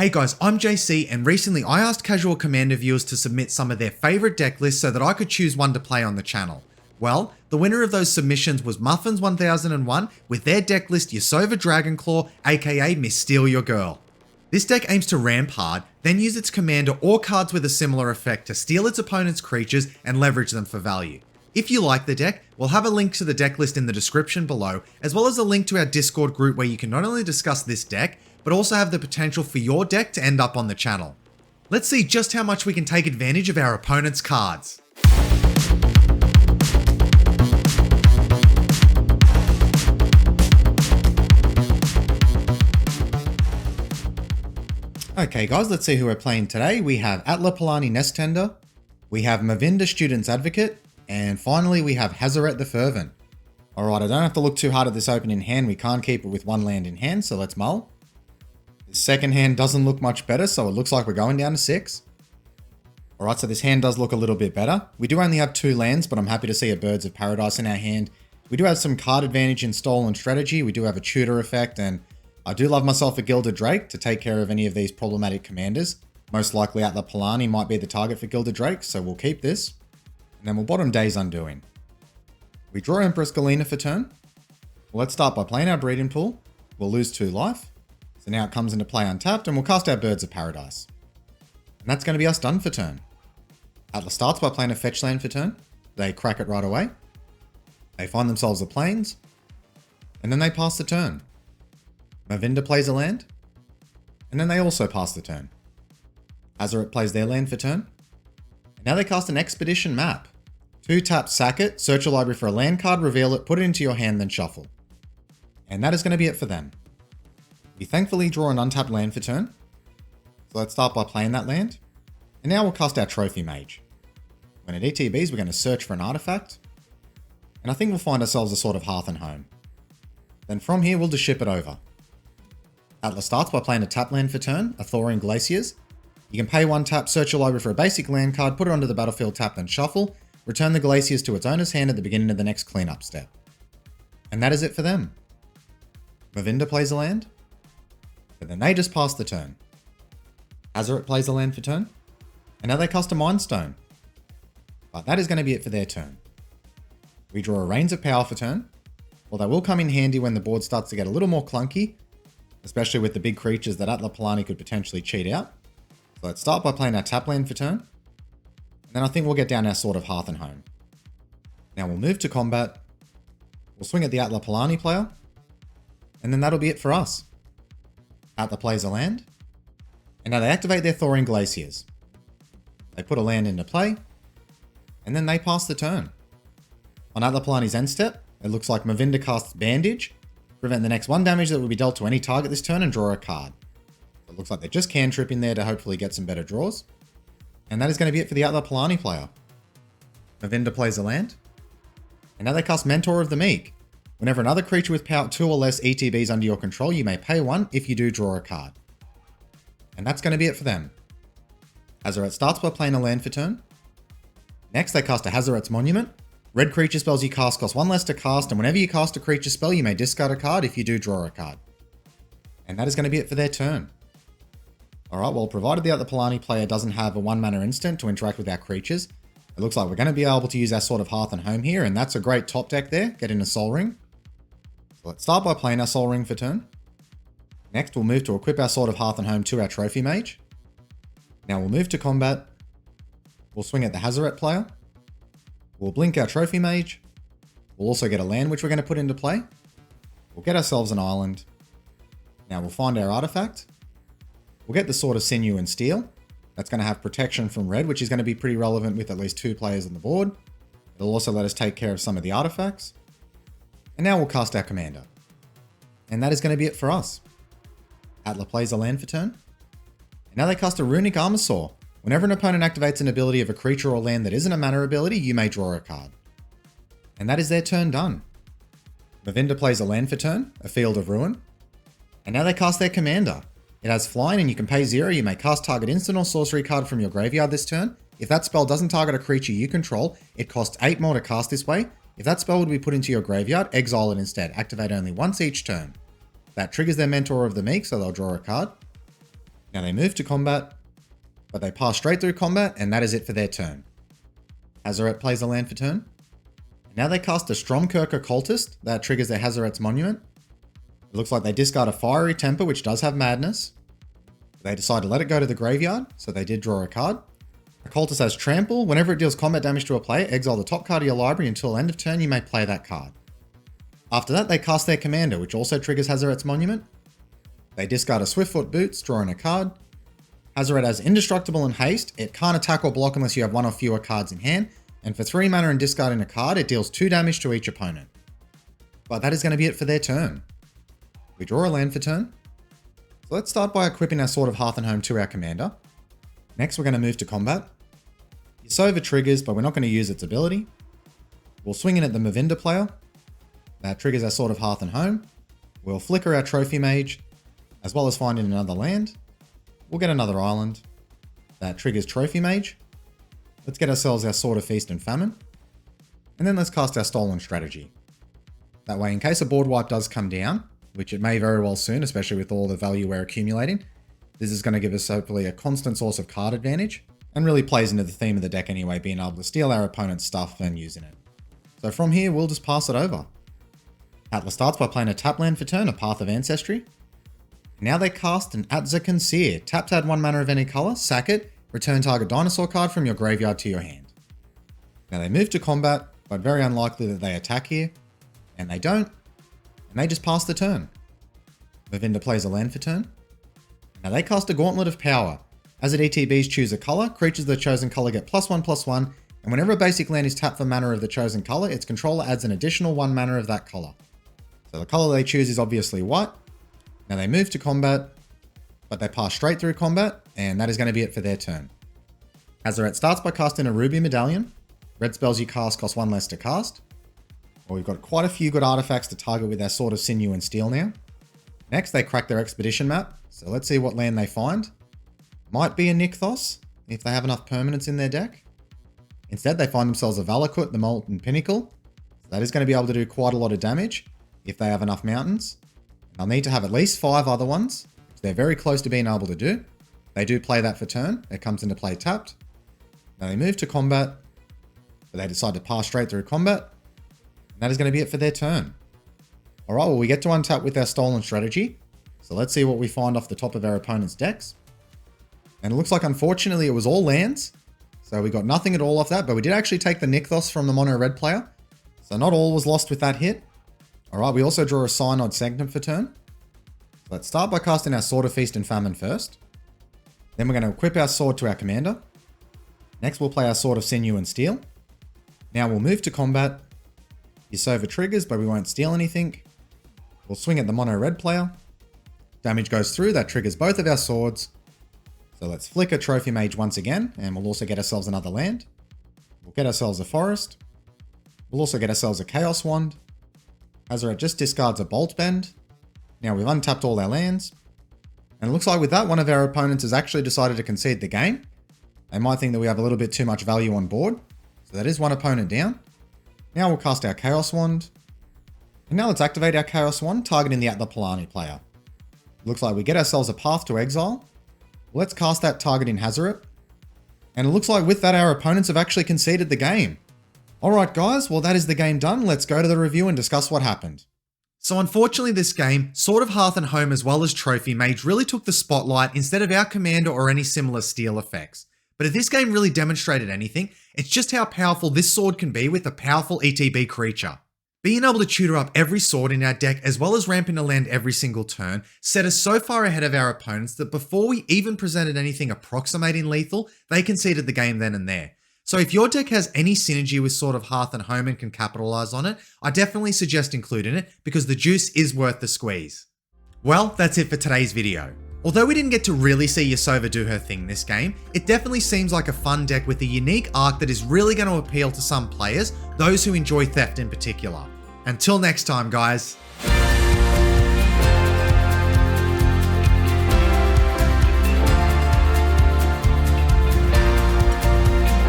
Hey guys, I'm JC, and recently I asked casual Commander viewers to submit some of their favourite deck lists so that I could choose one to play on the channel. Well, the winner of those submissions was Muffins1001 with their deck list Yasova Dragonclaw, aka Miss Steal Your Girl. This deck aims to ramp hard, then use its commander or cards with a similar effect to steal its opponent's creatures and leverage them for value. If you like the deck, we'll have a link to the deck list in the description below, as well as a link to our Discord group where you can not only discuss this deck, but also have the potential for your deck to end up on the channel. Let's see just how much we can take advantage of our opponent's cards. Okay guys, let's see who we're playing today. We have Atla Palani Nest Tender, we have Mavinda Student's Advocate, and finally we have Hazoret the Fervent. Alright, I don't have to look too hard at this opening hand. We can't keep it with one land in hand, so let's mull. The second hand doesn't look much better, so it looks like we're going down to 6. Alright, so this hand does look a little bit better. We do only have 2 lands, but I'm happy to see a Birds of Paradise in our hand. We do have some card advantage in Stolen Strategy. We do have a tutor effect, and I do love myself a Gilded Drake to take care of any of these problematic commanders. Most likely Atla Palani might be the target for Gilded Drake, so we'll keep this. And then we'll bottom Days Undoing. We draw Empress Galena for turn. Well, let's start by playing our Breeding Pool. We'll lose 2 life. So now it comes into play untapped, and we'll cast our Birds of Paradise. And that's going to be us done for turn. Atla starts by playing a fetch land for turn. They crack it right away. They find themselves a Plains. And then they pass the turn. Mavinda plays a land. And then they also pass the turn. Hazoret plays their land for turn. And now they cast an Expedition Map. 2 tap, sack it, search your library for a land card, reveal it, put it into your hand, then shuffle. And that is going to be it for them. We thankfully draw an untapped land for turn. So let's start by playing that land. And now we'll cast our Trophy Mage. When it ETBs, we're going to search for an artifact. And I think we'll find ourselves a sort of Hearth and Home. Then from here, we'll just ship it over. Atla starts by playing a tap land for turn, a Thorian Glaciers. You can pay 1 tap, search your library for a basic land card, put it onto the battlefield, tap, then shuffle. Return the Glaciers to its owner's hand at the beginning of the next cleanup step. And that is it for them. Mavinda plays a land. But then they just pass the turn. Hazoret plays a land for turn. And now they cast a Mind Stone. But that is going to be it for their turn. We draw a Reigns of Power for turn. Well, they will come in handy when the board starts to get a little more clunky, especially with the big creatures that Atla Palani could potentially cheat out. So let's start by playing our tap land for turn. And then I think we'll get down our Sword of Hearth and Home. Now we'll move to combat. We'll swing at the Atla Palani player. And then that'll be it for us. Atla plays a land. And now they activate their Thorian Glaciers. They put a land into play. And then they pass the turn. On Atla Palani's end step, it looks like Mavinda casts Bandage. Prevent the next 1 damage that will be dealt to any target this turn and draw a card. It looks like they're just cantripping there to hopefully get some better draws. And that is going to be it for the Atla Palani player. Mavinda plays a land. And now they cast Mentor of the Meek. Whenever another creature with power 2 or less ETBs under your control, you may pay 1 if you do draw a card. And that's going to be it for them. Hazoret starts by playing a land for turn. Next, they cast a Hazoret's Monument. Red creature spells you cast cost 1 less to cast, and whenever you cast a creature spell, you may discard a card if you do draw a card. And that is going to be it for their turn. Alright, well, provided the Atla Palani player doesn't have a 1 mana instant to interact with our creatures, it looks like we're going to be able to use our Sword of Hearth and Home here, and that's a great top deck there, getting a Sol Ring. So let's start by playing our Sol Ring for turn. Next, we'll move to equip our Sword of Hearth and Home to our Trophy Mage. Now we'll move to combat. We'll swing at the Hazoret player. We'll blink our Trophy Mage. We'll also get a land which we're going to put into play. We'll get ourselves an island. Now we'll find our artifact. We'll get the Sword of Sinew and Steel. That's going to have protection from red, which is going to be pretty relevant with at least 2 players on the board. It'll also let us take care of some of the artifacts. And now we'll cast our commander. And that is going to be it for us. Atla plays a land for turn. And now they cast a Runic Armasaur. Whenever an opponent activates an ability of a creature or land that isn't a mana ability, you may draw a card. And that is their turn done. Mavinda plays a land for turn, a Field of Ruin. And now they cast their commander. It has flying and you can pay 0. You may cast target instant or sorcery card from your graveyard this turn. If that spell doesn't target a creature you control, it costs 8 more to cast this way. If that spell would be put into your graveyard, exile it instead. Activate only once each turn. That triggers their Mentor of the Meek, so they'll draw a card. Now they move to combat, but they pass straight through combat, and that is it for their turn. Hazoret plays a land for turn. And now they cast a Stromkirk Occultist that triggers their Hazoret's Monument. It looks like they discard a Fiery Temper, which does have Madness. They decide to let it go to the graveyard, so they did draw a card. Occultist has Trample. Whenever it deals combat damage to a player, exile the top card of your library until end of turn, you may play that card. After that, they cast their Commander, which also triggers Hazoret's Monument. They discard a Swiftfoot Boots, drawing a card. Hazoret has Indestructible and Haste. It can't attack or block unless you have one or fewer cards in hand. And for 3 mana and discarding a card, it deals 2 damage to each opponent. But that is going to be it for their turn. We draw a land for turn. So let's start by equipping our Sword of Hearth and Home to our commander. Next, we're going to move to combat. Yasova triggers, but we're not going to use its ability. We'll swing in at the Mavinda player. That triggers our Sword of Hearth and Home. We'll flicker our Trophy Mage, as well as finding another land. We'll get another island. That triggers Trophy Mage. Let's get ourselves our Sword of Feast and Famine. And then let's cast our Stolen Strategy. That way, in case a board wipe does come down, which it may very well soon, especially with all the value we're accumulating, this is going to give us hopefully a constant source of card advantage, and really plays into the theme of the deck anyway, being able to steal our opponent's stuff and using it. So from here, we'll just pass it over. Atla starts by playing a tap land for turn, a Path of Ancestry. Now they cast an Atla Seer. Tap to add 1 mana of any color, sack it, return target dinosaur card from your graveyard to your hand. Now they move to combat, but very unlikely that they attack here. And they don't. And they just pass the turn. Mavinda plays a land for turn. Now they cast a Gauntlet of Power. As it ETBs, choose a color. Creatures of the chosen color get +1/+1. And whenever a basic land is tapped for mana of the chosen color, its controller adds an additional 1 mana of that color. So the color they choose is obviously white. Now they move to combat, but they pass straight through combat, and that is going to be it for their turn. Hazoret starts by casting a Ruby Medallion. Red spells you cast cost 1 less to cast. Well, we've got quite a few good artifacts to target with our Sword of Sinew and Steel now. Next, they crack their Expedition map, so let's see what land they find. Might be a Nykthos, if they have enough permanents in their deck. Instead, they find themselves a Valakut, the Molten Pinnacle. So that is going to be able to do quite a lot of damage, if they have enough mountains. They'll need to have at least 5 other ones, which they're very close to being able to do. They do play that for turn. It comes into play tapped. Now they move to combat, but they decide to pass straight through combat. And that is going to be it for their turn. Alright, well we get to untap with our Stolen Strategy. So let's see what we find off the top of our opponent's decks. And it looks like unfortunately it was all lands. So we got nothing at all off that, but we did actually take the Nykthos from the mono red player. So not all was lost with that hit. Alright, we also draw a Synod Sanctum for turn. Let's start by casting our Sword of Feast and Famine first. Then we're going to equip our sword to our commander. Next we'll play our Sword of Sinew and Steel. Now we'll move to combat. Yasova triggers, but we won't steal anything. We'll swing at the mono red player. Damage goes through, that triggers both of our swords. So let's flicker Trophy Mage once again, and we'll also get ourselves another land. We'll get ourselves a forest. We'll also get ourselves a Chaos Wand. Hazoret just discards a Bolt Bend. Now we've untapped all our lands. And it looks like with that, one of our opponents has actually decided to concede the game. They might think that we have a little bit too much value on board. So that is one opponent down. Now we'll cast our Chaos Wand. And now let's activate our Chaos Wand, targeting the Atla Palani player. Looks like we get ourselves a Path to Exile. Let's cast that targeting Hazoret. And it looks like with that, our opponents have actually conceded the game. Alright guys, well that is the game done. Let's go to the review and discuss what happened. So unfortunately this game, Sword of Hearth and Home as well as Trophy Mage really took the spotlight instead of our commander or any similar steel effects. But if this game really demonstrated anything, it's just how powerful this sword can be with a powerful ETB creature. Being able to tutor up every sword in our deck as well as ramping to land every single turn set us so far ahead of our opponents that before we even presented anything approximating lethal, they conceded the game then and there. So if your deck has any synergy with Sword of Hearth and Home and can capitalize on it, I definitely suggest including it because the juice is worth the squeeze. Well, that's it for today's video. Although we didn't get to really see Yasova do her thing this game, it definitely seems like a fun deck with a unique arc that is really going to appeal to some players, those who enjoy theft in particular. Until next time, guys.